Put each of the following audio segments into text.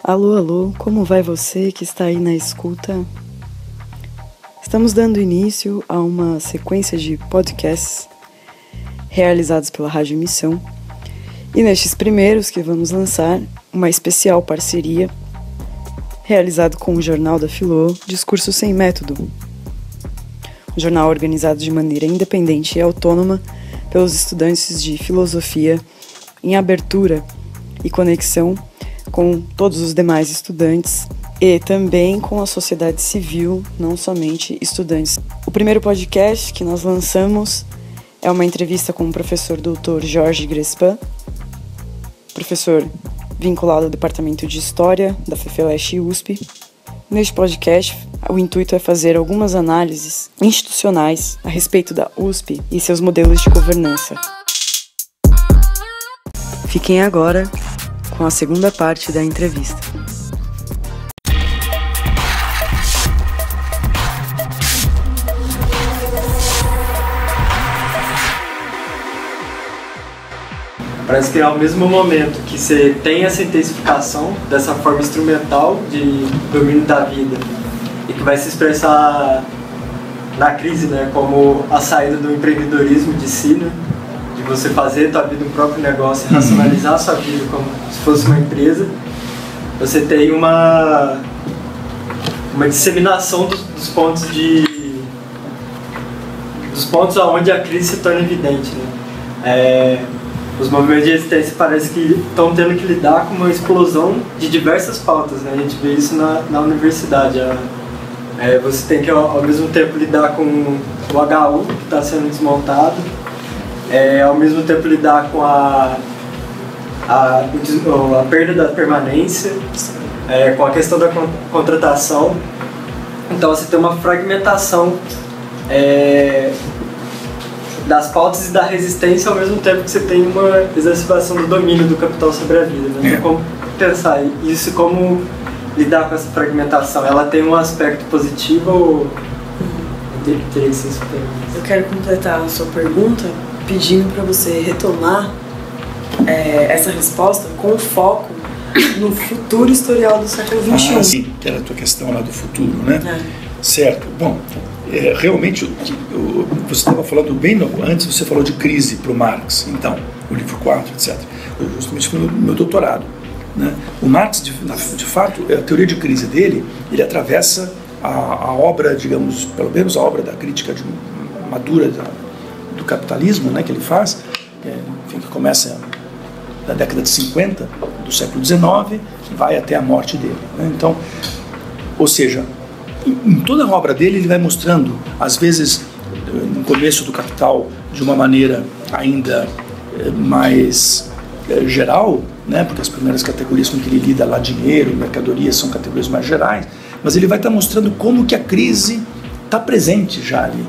Alô, alô, como vai você que está aí na escuta? Estamos dando início a uma sequência de podcasts realizados pela Rádio Missão e nestes primeiros que vamos lançar uma especial parceria realizado com o Jornal da Filô, Discurso Sem Método, um jornal organizado de maneira independente e autônoma pelos estudantes de filosofia em abertura e conexão com todos os demais estudantes e também com a sociedade civil, não somente estudantes. O primeiro podcast que nós lançamos é uma entrevista com o professor Dr. Jorge Grespan, professor vinculado ao Departamento de História da FEFELESH e USP. Neste podcast, o intuito é fazer algumas análises institucionais a respeito da USP e seus modelos de governança. Fiquem agora com a segunda parte da entrevista. Parece que é ao mesmo momento que você tem essa intensificação dessa forma instrumental de domínio da vida e que vai se expressar na crise, né, como a saída do empreendedorismo de si, né, de você fazer a tua vida um próprio negócio e racionalizar a sua vida como se fosse uma empresa. Você tem uma disseminação dos pontos aonde a crise se torna evidente, né? Os movimentos de resistência parece que estão tendo que lidar com uma explosão de diversas pautas, né? A gente vê isso na universidade. Você tem que, ao mesmo tempo, lidar com o HU, que está sendo desmontado, ao mesmo tempo lidar com a perda da permanência, com a questão da contratação. Então você tem uma fragmentação das pautas e da resistência, ao mesmo tempo que você tem uma exacerbação do domínio do capital sobre a vida, né? Então, como pensar isso, como lidar com essa fragmentação? Ela tem um aspecto positivo ou teria que ser super? Eu quero completar a sua pergunta pedindo para você retomar essa resposta com foco no futuro historial do século XXI. Sim, que era a tua questão lá do futuro, né? Certo. Bom, realmente, você estava falando bem antes, você falou de crise para o Marx, então, o livro 4, etc. Justamente foi no meu doutorado, né? O Marx, de fato, a teoria de crise dele, ele atravessa a obra, digamos, pelo menos a obra da crítica madura do capitalismo, né, que ele faz, enfim, que começa na década de 50 do século XIX, vai até a morte dele, né? Então, ou seja, em toda a obra dele ele vai mostrando, às vezes no começo do Capital de uma maneira ainda mais geral, né? Porque as primeiras categorias com que ele lida lá, dinheiro, mercadorias, são categorias mais gerais, mas ele vai estar mostrando como que a crise está presente já ali,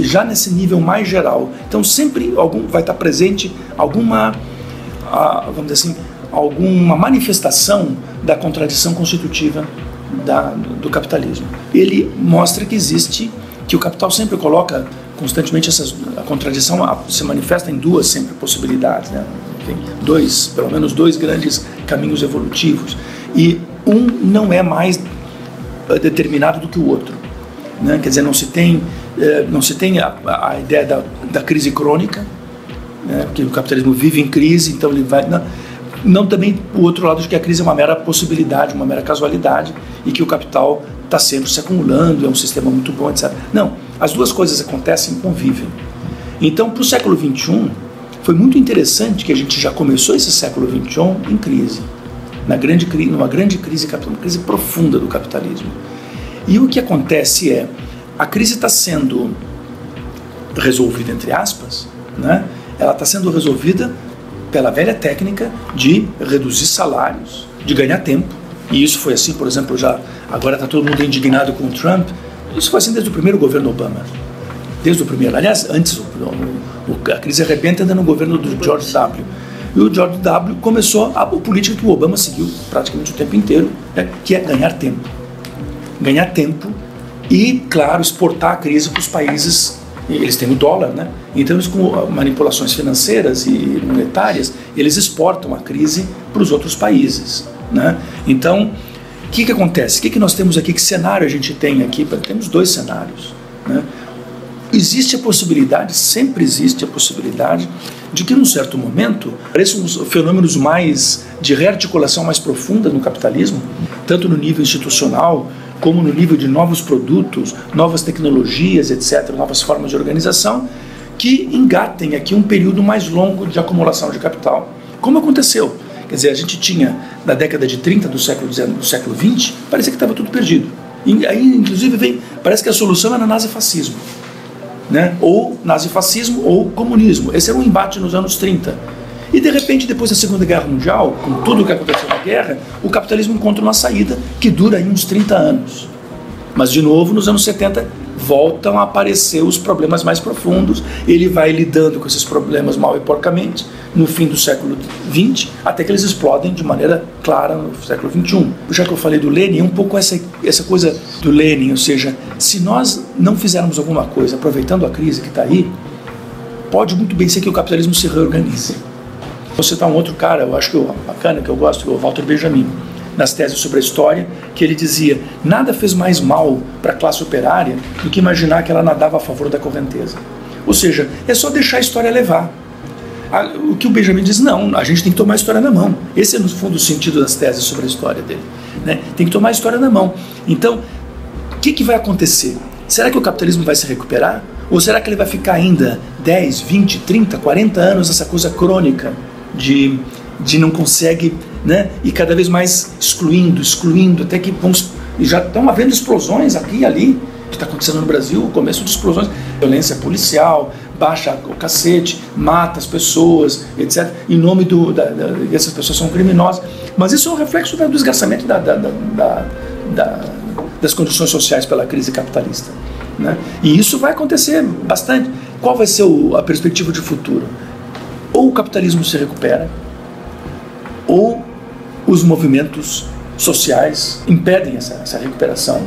já nesse nível mais geral. Então sempre vai estar presente alguma, vamos dizer assim, alguma manifestação da contradição constitutiva do capitalismo. Ele mostra que o capital sempre coloca constantemente a contradição se manifesta em duas sempre possibilidades, né? Enfim, pelo menos dois grandes caminhos evolutivos, e um não é mais determinado do que o outro, né? Quer dizer, não se tem a ideia da crise crônica, né? Porque o capitalismo vive em crise, então ele vai... Não também o outro lado de que a crise é uma mera possibilidade, uma mera casualidade, e que o capital está sempre se acumulando, é um sistema muito bom, etc. Não, as duas coisas acontecem e convivem. Então, para o século XXI, foi muito interessante que a gente já começou esse século XXI em crise, numa grande crise capitalista, uma crise profunda do capitalismo. E o que acontece a crise está sendo resolvida, entre aspas, né? Ela está sendo resolvida pela velha técnica de reduzir salários, de ganhar tempo. E isso foi assim, por exemplo, agora está todo mundo indignado com o Trump. Isso foi assim desde o primeiro governo Obama. Desde o primeiro. Aliás, antes, a crise arrebenta ainda no governo do George W. E o George W. começou a política que o Obama seguiu praticamente o tempo inteiro, né, que é ganhar tempo. Ganhar tempo e, claro, exportar a crise para os países. Eles têm o dólar, né? Então, eles, com manipulações financeiras e monetárias, eles exportam a crise para os outros países, né? Então, o que acontece? O que nós temos aqui? Que cenário a gente tem aqui? Temos 2 cenários, né? Existe a possibilidade, sempre existe a possibilidade, de que num certo momento apareçam os fenômenos mais de rearticulação mais profunda no capitalismo, tanto no nível institucional, como no nível de novos produtos, novas tecnologias, etc., novas formas de organização, que engatem aqui um período mais longo de acumulação de capital. Como aconteceu? Quer dizer, a gente tinha, na década de 30 do século XX, parecia que estava tudo perdido. E aí, inclusive, parece que a solução era nazifascismo, né? Ou nazifascismo ou comunismo. Esse era um embate nos anos 30. E, de repente, depois da Segunda Guerra Mundial, com tudo o que aconteceu na guerra, o capitalismo encontra uma saída que dura aí uns 30 anos. Mas, de novo, nos anos 70, voltam a aparecer os problemas mais profundos. Ele vai lidando com esses problemas mal e porcamente no fim do século XX, até que eles explodem de maneira clara no século XXI. Já que eu falei do Lenin, um pouco essa coisa do Lenin, ou seja, se nós não fizermos alguma coisa aproveitando a crise que está aí, pode muito bem ser que o capitalismo se reorganize. Vou citar um outro cara, eu acho que bacana, que eu gosto, que é o Walter Benjamin, nas teses sobre a história, que ele dizia: nada fez mais mal para a classe operária do que imaginar que ela nadava a favor da correnteza. Ou seja, é só deixar a história levar. O que o Benjamin diz, não, a gente tem que tomar a história na mão. Esse é, no fundo, o sentido das teses sobre a história dele, né? Tem que tomar a história na mão. Então, o que vai acontecer? Será que o capitalismo vai se recuperar? Ou será que ele vai ficar ainda 10, 20, 30, 40 anos essa coisa crônica de não consegue, né? E cada vez mais excluindo, até que já estão havendo explosões aqui e ali, que está acontecendo no Brasil, o começo de explosões, violência policial, baixa o cacete, mata as pessoas, etc., em nome essas pessoas são criminosas. Mas isso é um reflexo do esgarçamento das condições sociais pela crise capitalista, né? E isso vai acontecer bastante. Qual vai ser a perspectiva de futuro? Ou o capitalismo se recupera, ou os movimentos sociais impedem essa recuperação,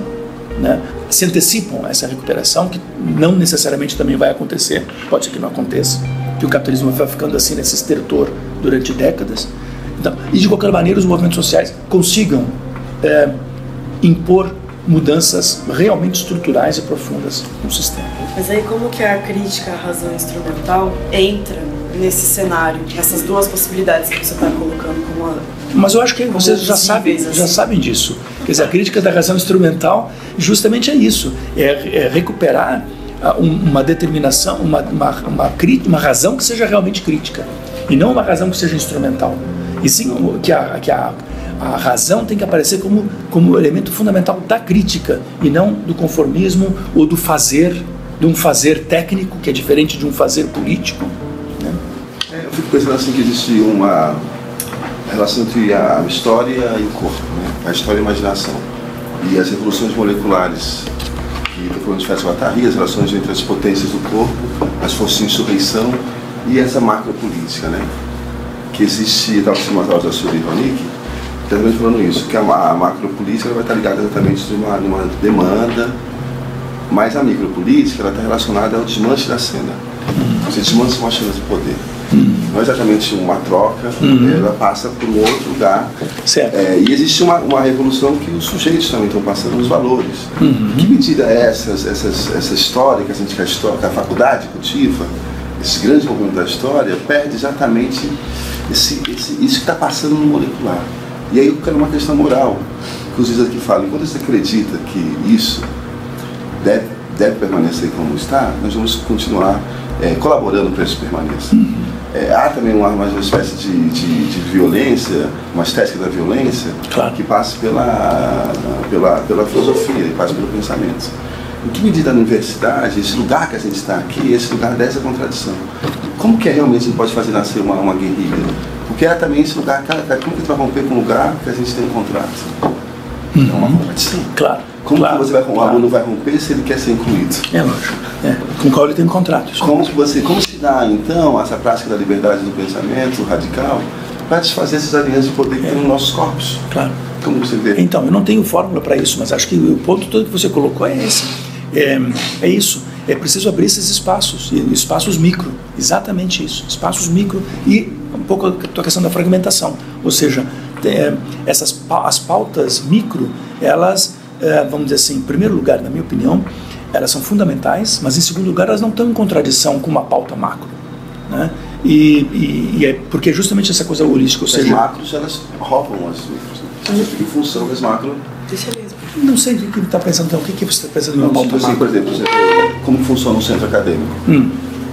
né? Se antecipam a essa recuperação, que não necessariamente também vai acontecer, pode ser que não aconteça, que o capitalismo vai ficando assim nesse estertor durante décadas. Então, e de qualquer maneira os movimentos sociais consigam impor mudanças realmente estruturais e profundas no sistema. Mas aí como que a crítica à razão instrumental entra nesse cenário, nessas 2 possibilidades que você está colocando como Mas eu acho que vocês já sabem disso. Quer dizer, a crítica da razão instrumental justamente é isso, é recuperar uma determinação, uma razão que seja realmente crítica, e não uma razão que seja instrumental. E sim que a razão tem que aparecer como elemento fundamental da crítica, e não do conformismo ou do fazer, de um fazer técnico, que é diferente de um fazer político, né? Eu fico pensando assim que existe uma relação entre a história e o corpo, né? A história e a imaginação. E as revoluções moleculares, que estou falando de Fetch-Guattari, as relações entre as potências do corpo, as forças de insurreição e essa macropolítica, né? Que existe, estava assistindo umas aulas da Suri Ronick, também falando isso, que a macropolítica vai estar ligada exatamente numa demanda, mas a micropolítica ela está relacionada ao desmanche da cena. Você desmancha uma cena de poder. Não é exatamente uma troca, ela passa por um outro lugar. E existe uma revolução que os sujeitos também estão passando nos valores. Que medida é essa história que a gente que a faculdade cultiva, esse grande movimento da história, perde exatamente isso que está passando no molecular. E aí eu quero uma questão moral, que os aqui falam, quando você acredita que isso deve permanecer como está, nós vamos continuar colaborando para isso permaneça. Há também uma espécie de violência, uma estética da violência, claro, que passa pela filosofia e passa pelo pensamento. Em que medida a universidade, esse lugar que a gente está aqui, esse lugar dessa contradição? Como que realmente a gente pode fazer nascer uma guerrilha? Porque é também esse lugar, como que a gente vai romper com um lugar que a gente tem um contrato? É uma contradição. Claro. Como que o aluno vai romper se ele quer ser incluído? É lógico. Com qual ele tem um contrato. Como se dá, então, essa prática da liberdade do pensamento radical para desfazer esses alianças de poder que tem nos nossos corpos? Claro. Como você vê? Então, eu não tenho fórmula para isso, mas acho que o ponto todo que você colocou é esse. É isso. É preciso abrir esses espaços micro. Exatamente isso. Espaços micro e um pouco a tua questão da fragmentação, ou seja, as pautas micro, elas, vamos dizer assim, em primeiro lugar, na minha opinião, elas são fundamentais, mas em segundo lugar elas não estão em contradição com uma pauta macro, né? E é porque justamente essa coisa holística, ou seja... As macros, elas roubam as micros, em função das macros. Não sei o que ele está pensando, então, o que você está pensando em uma pauta macro? Por exemplo, como funciona um centro acadêmico?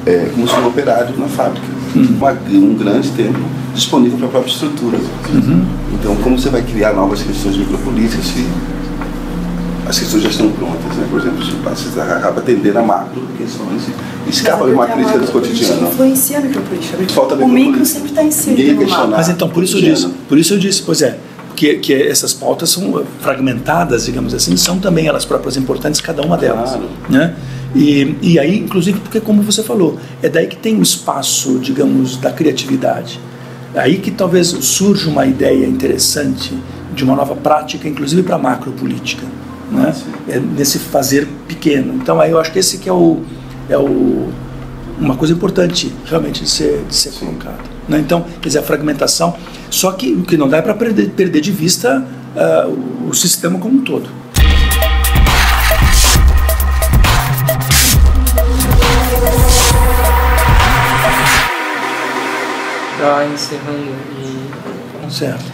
É como se fosse um operário na fábrica, um grande tempo disponível para a própria estrutura. Então, como você vai criar novas questões micropolíticas se as questões já estão prontas, né? Por exemplo, você acaba atendendo a macro questões e escapa de uma crítica do cotidiano. Influencia a micropolítica. Falta o micro sempre está inserido no mapa. Mas então, por isso eu disse, pois é, que essas pautas são fragmentadas, digamos assim, são também elas próprias importantes, cada uma delas. Claro. Né? E aí, inclusive, porque como você falou, é daí que tem o espaço, digamos, da criatividade. É aí que talvez surja uma ideia interessante de uma nova prática, inclusive para a macropolítica, né? Nesse fazer pequeno. Então aí eu acho que esse que é uma coisa importante realmente de ser colocado, né? Então, quer dizer, a fragmentação, só que o que não dá é para perder de vista o sistema como um todo. Para encerrando, certo.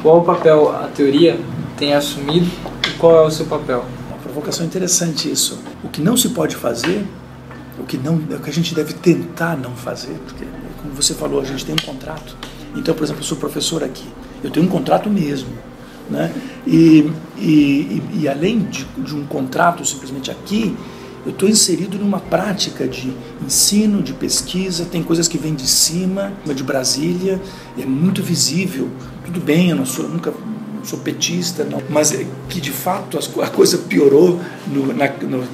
Qual o papel a teoria tem assumido e qual é o seu papel? Uma provocação interessante isso. O que não se pode fazer, o que a gente deve tentar não fazer, porque, como você falou, a gente tem um contrato. Então, por exemplo, eu sou professor aqui, eu tenho um contrato mesmo, né? E além de um contrato simplesmente aqui, eu estou inserido numa prática de ensino, de pesquisa, tem coisas que vêm de cima, de Brasília, é muito visível. Tudo bem, eu nunca sou petista, não, mas que de fato a coisa piorou no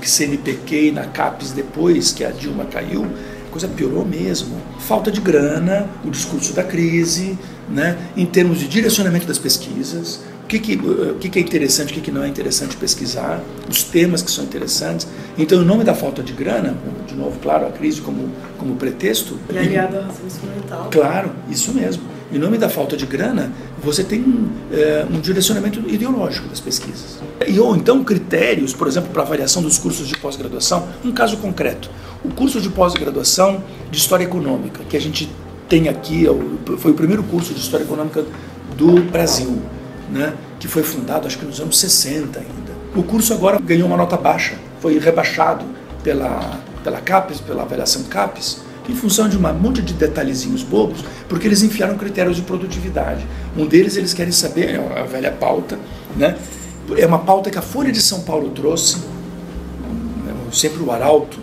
CNPq e na CAPES depois que a Dilma caiu, a coisa piorou mesmo. Falta de grana, o discurso da crise, né, em termos de direcionamento das pesquisas, o que é interessante, o que não é interessante pesquisar, os temas que são interessantes. Então, em nome da falta de grana, de novo, claro, a crise como pretexto... E aliado à razão instrumental. Claro, isso mesmo. Em nome da falta de grana, você tem um direcionamento ideológico das pesquisas. Ou então critérios, por exemplo, para avaliação dos cursos de pós-graduação. Um caso concreto, o curso de pós-graduação de História Econômica, que a gente tem aqui, foi o primeiro curso de História Econômica do Brasil, né, que foi fundado acho que nos anos 60 ainda. O curso agora ganhou uma nota baixa, foi rebaixado pela CAPES, pela avaliação CAPES, em função de um monte de detalhezinhos bobos, porque eles enfiaram critérios de produtividade. Um deles eles querem saber, é a velha pauta, né? É uma pauta que a Folha de São Paulo trouxe, sempre o arauto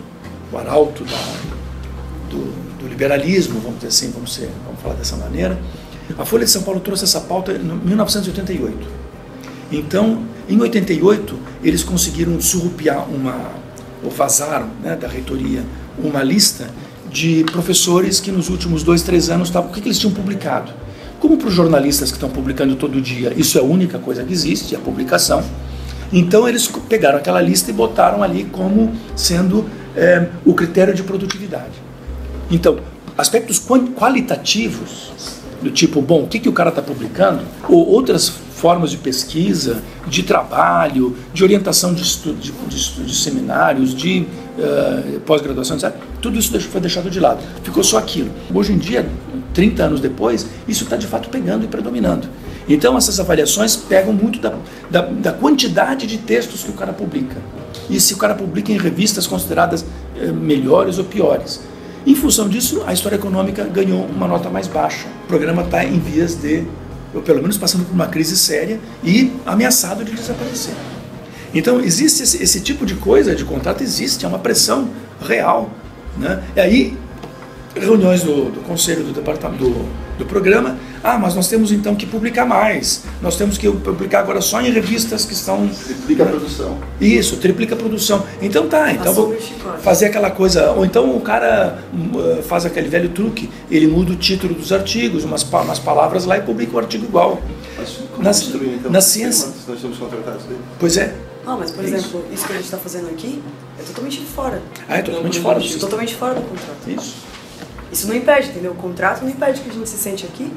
do liberalismo, vamos dizer assim, vamos falar dessa maneira. A Folha de São Paulo trouxe essa pauta em 1988. Então, em 88, eles conseguiram surrupiar ou vazaram, né, da reitoria uma lista de professores que nos últimos 2, 3 anos estavam... O que eles tinham publicado? Como para os jornalistas que estão publicando todo dia, isso é a única coisa que existe, a publicação. Então, eles pegaram aquela lista e botaram ali como sendo o critério de produtividade. Então, aspectos qualitativos, do tipo, bom, o que o cara está publicando, ou outras formas de pesquisa, de trabalho, de orientação de seminários, de pós-graduação, etc. Tudo isso foi deixado de lado. Ficou só aquilo. Hoje em dia, 30 anos depois, isso está de fato pegando e predominando. Então, essas avaliações pegam muito da quantidade de textos que o cara publica. E se o cara publica em revistas consideradas melhores ou piores. Em função disso, a História Econômica ganhou uma nota mais baixa. O programa está em vias de, ou pelo menos passando por uma crise séria e ameaçado de desaparecer. Então, existe esse tipo de coisa, de contrato existe, é uma pressão real, né? E aí, reuniões do conselho do departamento do programa, mas nós temos então que publicar mais, nós temos que publicar agora só em revistas que estão... Triplica a produção. Isso, triplica a produção. Então então vou fazer aquela coisa, ou então o cara faz aquele velho truque, ele muda o título dos artigos, umas palavras lá e publica o artigo igual. Mas na ciência... Nós estamos contratados dele. Pois é. Mas, por exemplo, isso que a gente está fazendo aqui é totalmente fora. É totalmente fora. Totalmente fora do contrato. Isso. Isso não impede, entendeu? O contrato não impede que a gente se sente aqui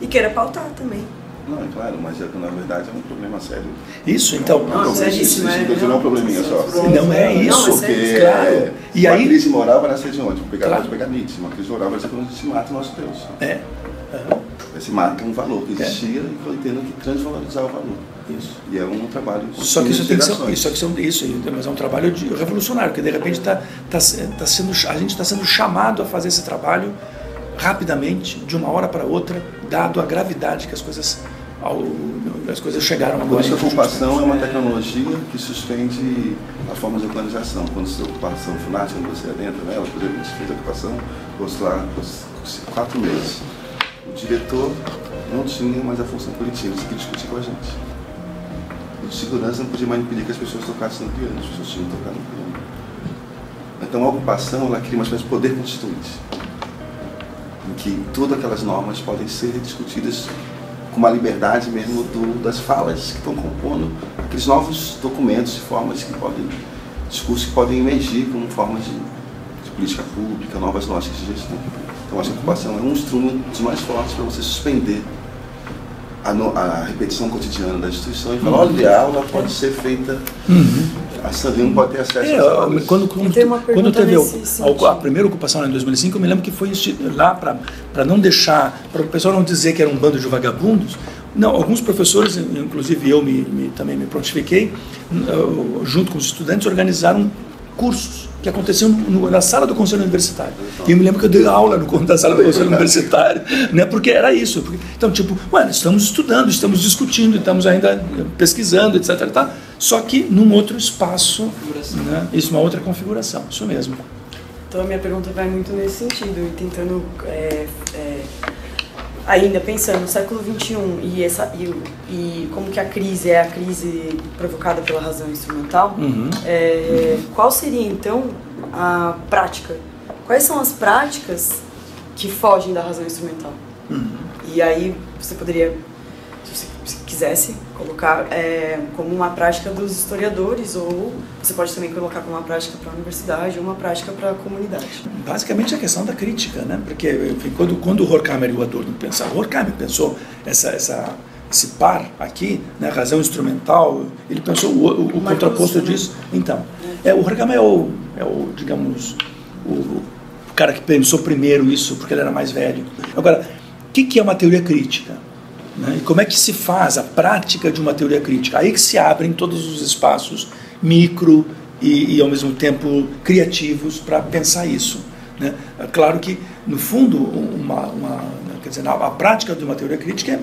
e queira pautar também. Não, é claro, mas na verdade é um problema sério. Isso, então... Não é isso, não é um probleminha só. Não é isso, porque claro. E uma aí... crise moral vai nascer de onde? Claro. Pode pegar Nietzsche. Uma crise moral vai ser quando a gente se mata o nosso Deus. Se mata um valor que existia e foi tendo que transvalorizar o valor. Isso. E é um trabalho... Só que isso tem que ser, mas é um trabalho revolucionário, porque de repente a gente está sendo chamado a fazer esse trabalho rapidamente, de uma hora para outra, dado a gravidade que as coisas chegaram agora. Por isso a ocupação é uma tecnologia que suspende a forma de organização. Quando você ocupação FUNAT, quando você adentra nela, por exemplo, a gente fez a ocupação, ficou lá 4 meses. O diretor não tinha mais a função coletiva, tinha que discutir com a gente. O de segurança não podia mais impedir que as pessoas tocassem no piano, as pessoas tinham que tocar no piano. Então a ocupação, ela cria uma espécie de poder constituinte, em que todas aquelas normas podem ser discutidas com uma liberdade mesmo das falas que estão compondo aqueles novos documentos e formas que podem, discursos que podem emergir como formas de política pública, novas lógicas de gestão. Então acho que a ocupação é um instrumento dos mais fortes para você suspender a repetição cotidiana da instituição e falar, olha, a aula pode ser feita, a Sandrine pode ter acesso às aulas. Quando teve a primeira ocupação em 2005, eu me lembro que foi lá para não deixar, para o pessoal não dizer que era um bando de vagabundos. Não, alguns professores, inclusive eu também me prontifiquei, junto com os estudantes, organizaram cursos que aconteciam na sala do Conselho Universitário. E eu me lembro que eu dei aula na sala do Conselho Universitário, né, porque era isso. Então, estamos estudando, estamos discutindo, estamos ainda pesquisando, etc. Tá? Só que num outro espaço, né, isso, uma outra configuração, isso mesmo. Então a minha pergunta vai muito nesse sentido, e tentando, ainda pensando no século XXI e como que a crise é a crise provocada pela razão instrumental, qual seria então a prática? Quais são as práticas que fogem da razão instrumental? E aí você poderia, se você quisesse, colocar como uma prática dos historiadores, ou você pode também colocar como uma prática para a universidade ou uma prática para a comunidade. Basicamente a questão da crítica, né? Porque enfim, quando o Horkheimer e o Adorno pensaram, o Horkheimer pensou esse par aqui, né, razão instrumental, ele pensou o contraposto disso. Então, o Horkheimer digamos, o cara que pensou primeiro isso, porque ele era mais velho. Agora, o que é uma teoria crítica? Né? E como é que se faz a prática de uma teoria crítica? Aí que se abrem todos os espaços micro e ao mesmo tempo criativos para pensar isso. Né? É claro que, no fundo, a prática de uma teoria crítica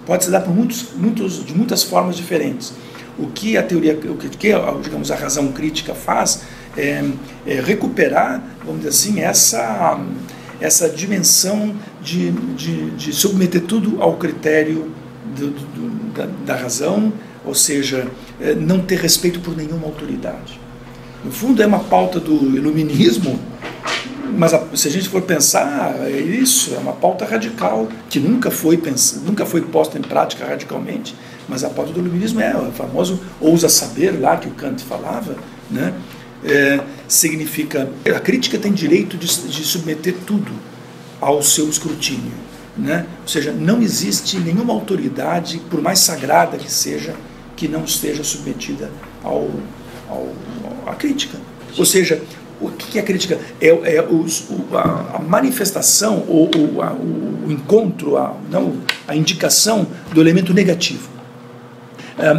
pode se dar de muitas formas diferentes. O que digamos, a razão crítica faz é recuperar, vamos dizer assim, essa dimensão de submeter tudo ao critério da razão, ou seja, não ter respeito por nenhuma autoridade. No fundo é uma pauta do iluminismo, mas se a gente for pensar, é isso, é uma pauta radical, que nunca foi posta em prática radicalmente, mas a pauta do iluminismo é o famoso ousa saber lá que o Kant falava, né? Significa, a crítica tem direito de submeter tudo ao seu escrutínio, né? Ou seja, não existe nenhuma autoridade, por mais sagrada que seja, que não esteja submetida à crítica. Ou seja, o que é a crítica? A manifestação, o encontro, a indicação do elemento negativo.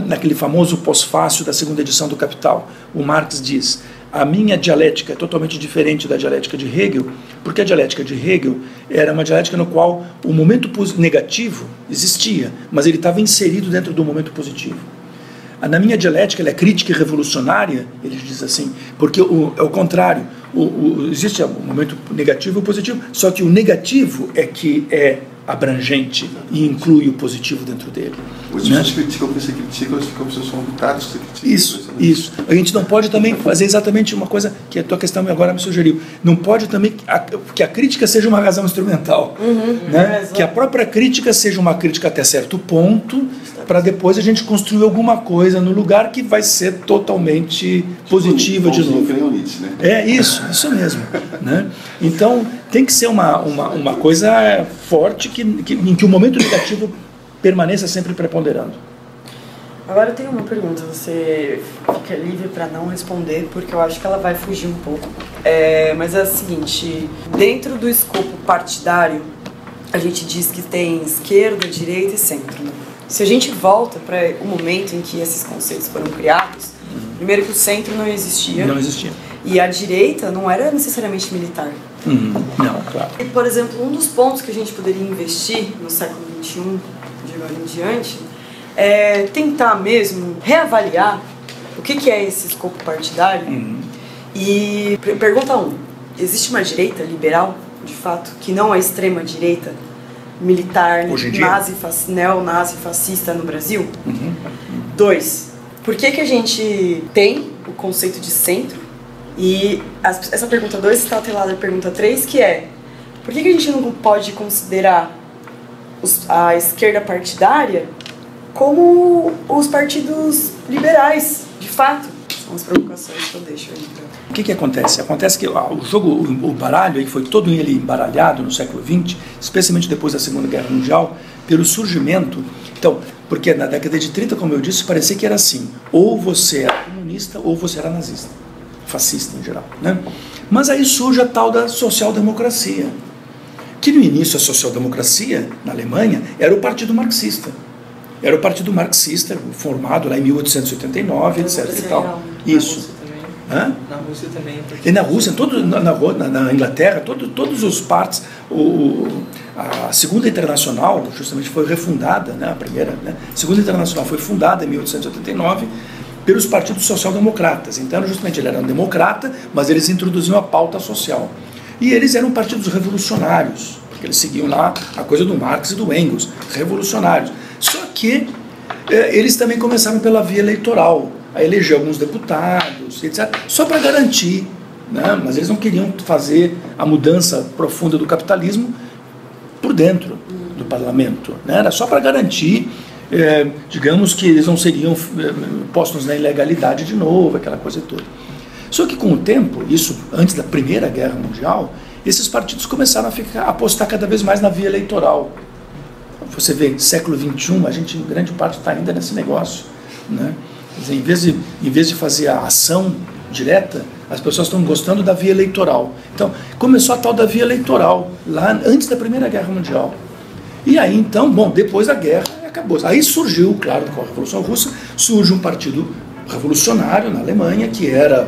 Naquele famoso pós-fácil da segunda edição do Capital, o Marx diz: a minha dialética é totalmente diferente da dialética de Hegel, porque a dialética de Hegel era uma dialética no qual o momento negativo existia, mas ele estava inserido dentro do momento positivo. Na minha dialética, ela é crítica e revolucionária, ele diz assim, porque é o contrário, existe o momento negativo e o positivo, só que o negativo é que é abrangente e inclui o positivo dentro dele. Os pessoas criticam o que você critica, eles ficam são habitados que você critica. Isso. A gente não pode também fazer exatamente uma coisa que a tua questão agora me sugeriu. Não pode também que a crítica seja uma razão instrumental. Né? Que a própria crítica seja uma crítica até certo ponto, para depois a gente construir alguma coisa no lugar que vai ser totalmente positiva de novo. Né? É isso mesmo. Né? Então, tem que ser uma coisa forte em que o momento negativo permaneça sempre preponderando. Agora eu tenho uma pergunta, você fica livre para não responder, porque eu acho que ela vai fugir um pouco. Mas é a seguinte, dentro do escopo partidário, a gente diz que tem esquerda, direita e centro, né? Se a gente volta para o momento em que esses conceitos foram criados, primeiro que o centro não existia. Não existia. E a direita não era necessariamente militar. Não, claro. E, por exemplo, um dos pontos que a gente poderia investir no século XXI, de agora em diante, é tentar mesmo reavaliar o que é esse escopo partidário. E pergunta 1, existe uma direita liberal, de fato, que não é extrema-direita, militar, neonazi fascista no Brasil? 2, por que a gente tem o conceito de centro? E essa pergunta 2 está atrelada à pergunta 3, que é: por que a gente não pode considerar a esquerda partidária como os partidos liberais, de fato? São as provocações que eu deixo aí. O que acontece? Acontece que o jogo, o baralho, aí foi todo ele embaralhado no século XX, especialmente depois da Segunda Guerra Mundial, pelo surgimento. Então, porque na década de 30, como eu disse, parecia que era assim: ou você era comunista ou você era nazista, fascista em geral, né? Mas aí surge a tal da social-democracia, que no início a social-democracia, na Alemanha, era o partido marxista. Era o partido marxista, formado lá em 1889, etc. E tal. Isso. Na Rússia também. E na Rússia, na Inglaterra, todos os partes, a Segunda Internacional justamente foi refundada, né, a primeira, né, a Segunda Internacional foi fundada em 1889 pelos partidos social-democratas. Então, justamente, ele era um democrata, mas eles introduziam a pauta social. E eles eram partidos revolucionários, porque eles seguiam lá a coisa do Marx e do Engels, revolucionários. Só que eles também começaram pela via eleitoral, a eleger alguns deputados, etc., só para garantir, né? Mas eles não queriam fazer a mudança profunda do capitalismo por dentro do parlamento, né? Era só para garantir, digamos, que eles não seriam postos na ilegalidade de novo, aquela coisa toda. Só que com o tempo, isso antes da Primeira Guerra Mundial, esses partidos começaram a apostar cada vez mais na via eleitoral. Você vê, século XXI, a gente, em grande parte, está ainda nesse negócio, né? Quer dizer, em vez de fazer a ação direta, as pessoas estão gostando da via eleitoral. Então, começou a tal da via eleitoral, lá antes da Primeira Guerra Mundial. E aí, então, bom, depois da guerra, acabou. Aí surgiu, claro, com a Revolução Russa, surge um partido revolucionário na Alemanha, que era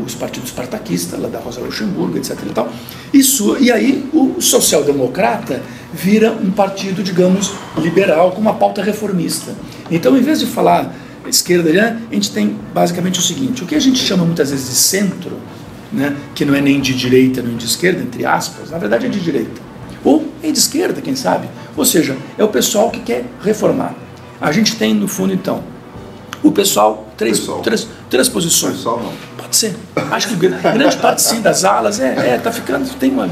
os partidos espartaquistas, lá da Rosa Luxemburgo, etc. E tal. E aí o social-democrata vira um partido, digamos, liberal, com uma pauta reformista. Então, em vez de falar esquerda, né, a gente tem basicamente o seguinte: o que a gente chama muitas vezes de centro, né, que não é nem de direita nem de esquerda, entre aspas, na verdade é de direita. Ou é de esquerda, quem sabe? Ou seja, é o pessoal que quer reformar. A gente tem, no fundo, então, o pessoal, três posições. Pessoal não. Pode ser. Acho que grande parte, sim, das alas, tá ficando, tem uma...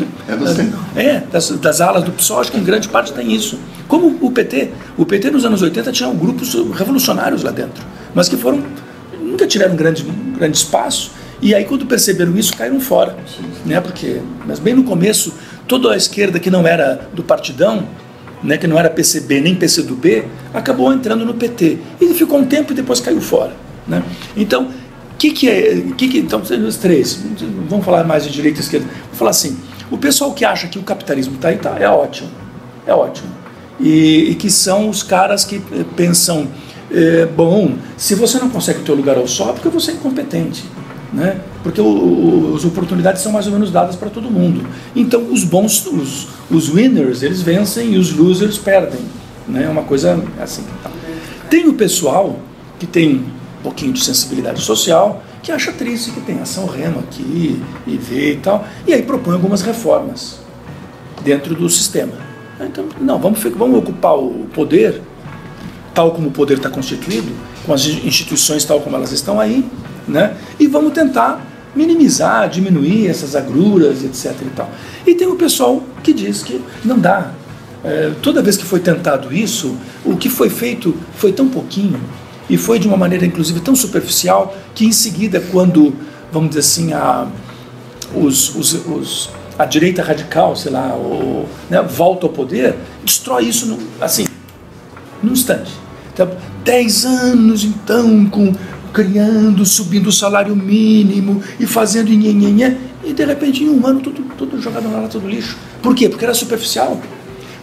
das alas do PSOL, acho que em grande parte tem isso. Como o PT. O PT nos anos 80 tinha grupos revolucionários lá dentro, mas que nunca tiveram grande espaço, e aí quando perceberam isso, caíram fora. Né? Mas bem no começo, toda a esquerda que não era do partidão, né, que não era PCB nem PCdoB, acabou entrando no PT. E ficou um tempo e depois caiu fora. Né? Então, então, os três, vamos falar mais de direita e esquerda, vou falar assim: o pessoal que acha que o capitalismo está aí, é ótimo. É ótimo. E que são os caras que pensam, bom, se você não consegue o teu lugar ao sol, é porque você é incompetente. Né? Porque as oportunidades são mais ou menos dadas para todo mundo. Então os bons, os winners, eles vencem e os losers perdem. Né? É uma coisa assim. Tem o pessoal que tem um pouquinho de sensibilidade social, que acha triste que tem ação remo aqui e vê e tal, e aí propõe algumas reformas dentro do sistema. Então, não, vamos ocupar o poder tal como o poder está constituído, com as instituições tal como elas estão aí, né? E vamos tentar minimizar, diminuir essas agruras, etc. E tal. E tem o pessoal que diz que não dá. Toda vez que foi tentado isso, o que foi feito foi tão pouquinho, e foi de uma maneira, inclusive, tão superficial, que em seguida, quando, vamos dizer assim, a direita radical, sei lá, né, volta ao poder, destrói isso num instante. Então, 10 anos, então, criando, subindo o salário mínimo e fazendo nhenhenhé, e de repente, em um ano, tudo jogado na lata do lixo. Por quê? Porque era superficial.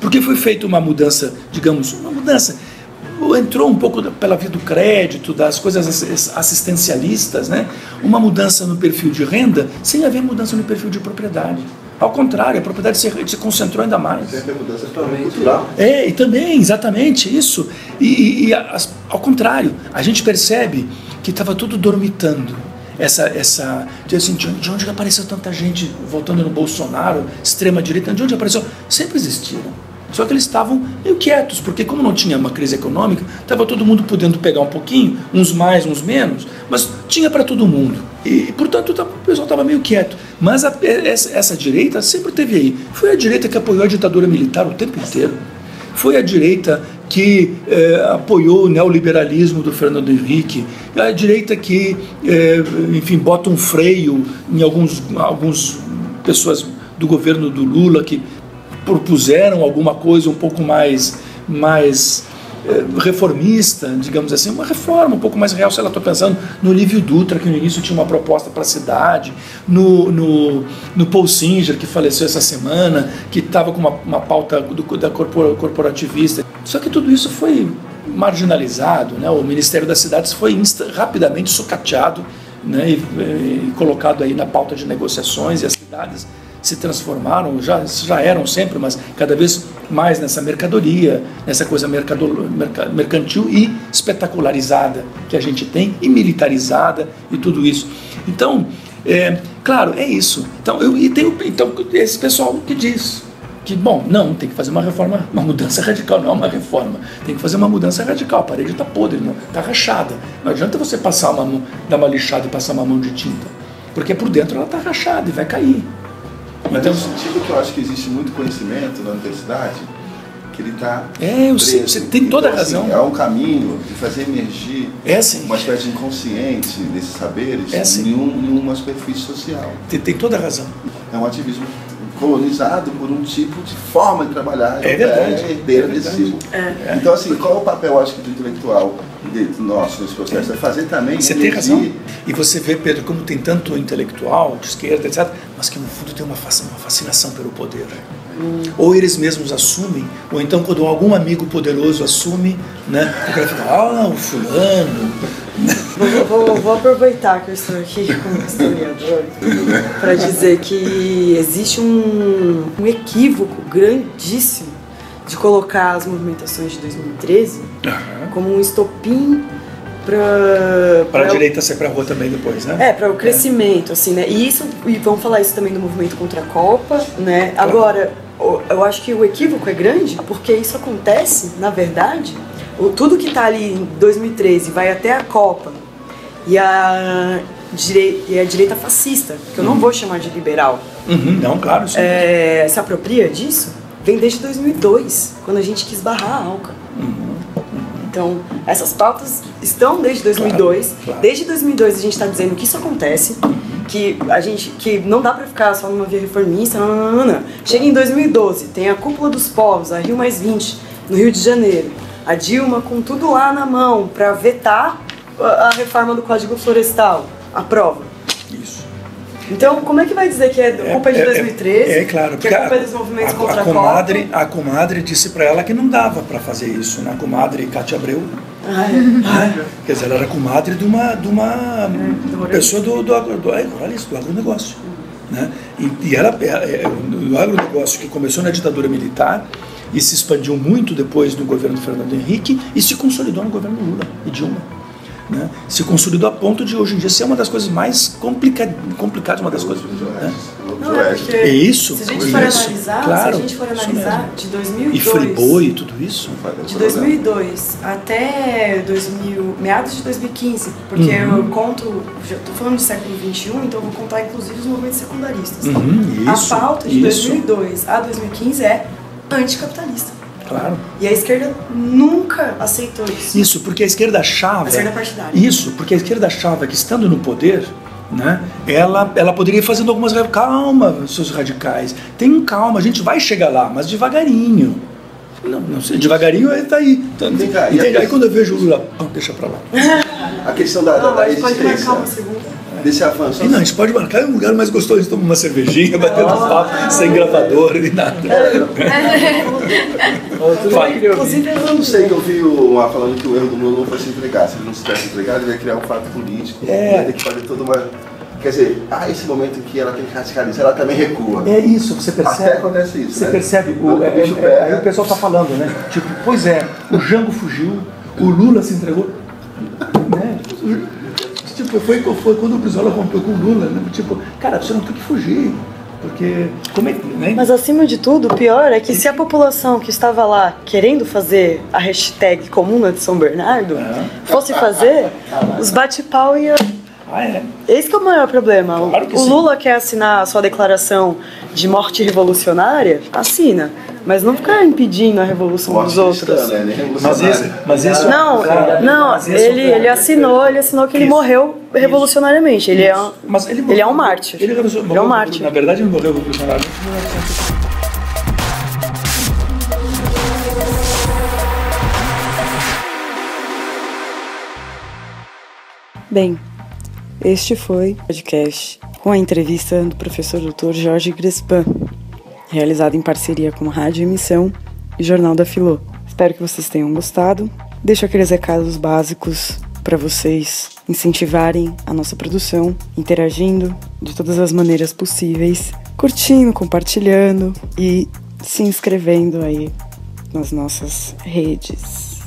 Porque foi feita uma mudança, digamos, entrou um pouco pela via do crédito, das coisas assistencialistas, né? Uma mudança no perfil de renda, sem haver mudança no perfil de propriedade. Ao contrário, a propriedade se concentrou ainda mais. Sempre a mudança cultural. E também, exatamente, isso. Ao contrário, a gente percebe que estava tudo dormitando. Assim, de onde apareceu tanta gente votando no Bolsonaro, extrema-direita, de onde apareceu? Sempre existiram. Só que eles estavam meio quietos, porque como não tinha uma crise econômica, estava todo mundo podendo pegar um pouquinho, uns mais, uns menos, mas tinha para todo mundo. E, portanto, o pessoal estava meio quieto. Mas essa direita sempre teve aí. Foi a direita que apoiou a ditadura militar o tempo inteiro. Foi a direita que apoiou o neoliberalismo do Fernando Henrique. A direita que, enfim, bota um freio em algumas pessoas do governo do Lula que propuseram alguma coisa um pouco mais reformista, digamos assim, uma reforma um pouco mais real. Se ela está pensando no Lívio Dutra, que no início tinha uma proposta para a cidade, no Paul Singer, que faleceu essa semana, que estava com uma pauta da corporativista. Só que tudo isso foi marginalizado, né? O Ministério das Cidades foi rapidamente sucateado, né? E colocado aí na pauta de negociações, e as cidades se transformaram, já eram sempre, mas cada vez mais nessa mercadoria, nessa coisa mercantil e espetacularizada que a gente tem, e militarizada e tudo isso. Então, claro, é isso. Então, então esse pessoal que diz que, bom, não, tem que fazer uma reforma, uma mudança radical, não é uma reforma, tem que fazer uma mudança radical, a parede está podre, está rachada. Não adianta você dar uma lixada e passar uma mão de tinta, porque por dentro ela está rachada e vai cair. Mas no sentido que eu acho que existe muito conhecimento na universidade, que ele está você tem toda a razão. Assim, é um caminho de fazer emergir uma espécie de inconsciente desses saberes em uma superfície social. Tem toda a razão. É um ativismo colonizado por um tipo de forma de trabalhar. É verdade. Herdeira desse tipo. Então, assim, qual é o papel, acho que, do intelectual nosso nesse processo? É fazer também... Você tem razão. E você vê, Pedro, como tem tanto intelectual, de esquerda, etc., mas que no fundo tem uma fascinação pelo poder. Ou eles mesmos assumem, ou então quando algum amigo poderoso assume, né, o cara fica, o fulano... Vou aproveitar que eu estou aqui como historiador para dizer que existe um equívoco grandíssimo de colocar as movimentações de 2013 como um estopim para a direita sair para a rua também depois, né? Para o crescimento, assim, né? E vamos falar isso também do movimento contra a Copa, né? Agora, eu acho que o equívoco é grande porque isso acontece, na verdade, tudo que está ali em 2013 vai até a Copa e a direita fascista, que eu não vou chamar de liberal, não, claro, sim. Se apropria disso, vem desde 2002, quando a gente quis barrar a ALCA. Então, essas pautas estão desde 2002. Claro. Desde 2002 a gente está dizendo que isso acontece, que não dá para ficar só numa via reformista, não. Chega em 2012, tem a Cúpula dos Povos, a Rio+20, no Rio de Janeiro. A Dilma com tudo lá na mão para vetar a reforma do Código Florestal. Aprova. Isso. Então, como é que vai dizer que é culpa de 2013? Claro, que a culpa é dos movimentos contra a Copa? A comadre disse para ela que não dava para fazer isso, né? A comadre Cátia Abreu. Quer dizer, ela era comadre de uma pessoa do agronegócio. Né? E ela, o agronegócio que começou na ditadura militar e se expandiu muito depois do governo do Fernando Henrique e se consolidou no governo Lula e Dilma. Né? Se consolidou a ponto de hoje em dia ser uma das coisas mais complicadas, uma das coisas. Né? É isso. Se a gente for analisar, de 2002 e Friboi e tudo isso. De 2002 até meados de 2015, porque eu conto, já estou falando de século XXI, então eu vou contar inclusive os movimentos secundaristas. A pauta de 2002 a 2015 é anticapitalista. Claro. E a esquerda nunca aceitou isso. Isso, porque a esquerda achava... A esquerda partidária. Isso, porque a esquerda achava que estando no poder, né? Ela poderia ir fazendo algumas... Calma, seus radicais. Tenham calma, a gente vai chegar lá, mas devagarinho. Não sei, devagarinho ele tá aí. Aí quando eu vejo o Lula, deixa pra lá. A questão da existência, desse avanço. Não, a gente pode marcar em um lugar mais gostoso, tomar uma cervejinha, batendo papo, sem gravador e nada. Eu não sei, eu vi o Mar falando que o erro do Lula não foi se entregar. Se ele não se tivesse entregado, ele ia criar um fato político. Ia ter que fazer toda uma... Quer dizer, esse momento em que ela tem que radicalizar, ela também recua. É isso, você percebe. Até acontece isso. Você percebe. Aí o pessoal está falando, né? Tipo, pois é, o Jango fugiu, o Lula se entregou. Né? Tipo, foi quando o Brizola rompeu com o Lula, né? Tipo, cara, você não tem que fugir. Porque, como é que, né? Mas acima de tudo, o pior é que se a população que estava lá querendo fazer a hashtag Comuna de São Bernardo fosse fazer, os bate-pau ia... Esse que é o maior problema. Claro que o Lula quer assinar a sua declaração de morte revolucionária, assina, mas não ficar impedindo a revolução dos outros. Mas esse ele assinou que ele morreu revolucionariamente. Ele é um mártir. Ele é um mártir. Na verdade, ele morreu revolucionariamente. Bem, este foi o podcast com a entrevista do professor Dr. Jorge Grespan, realizado em parceria com a Rádio Emissão e Jornal da Filô. Espero que vocês tenham gostado. Deixo aqueles recados básicos para vocês incentivarem a nossa produção, interagindo de todas as maneiras possíveis, curtindo, compartilhando e se inscrevendo aí nas nossas redes.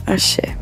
Axé.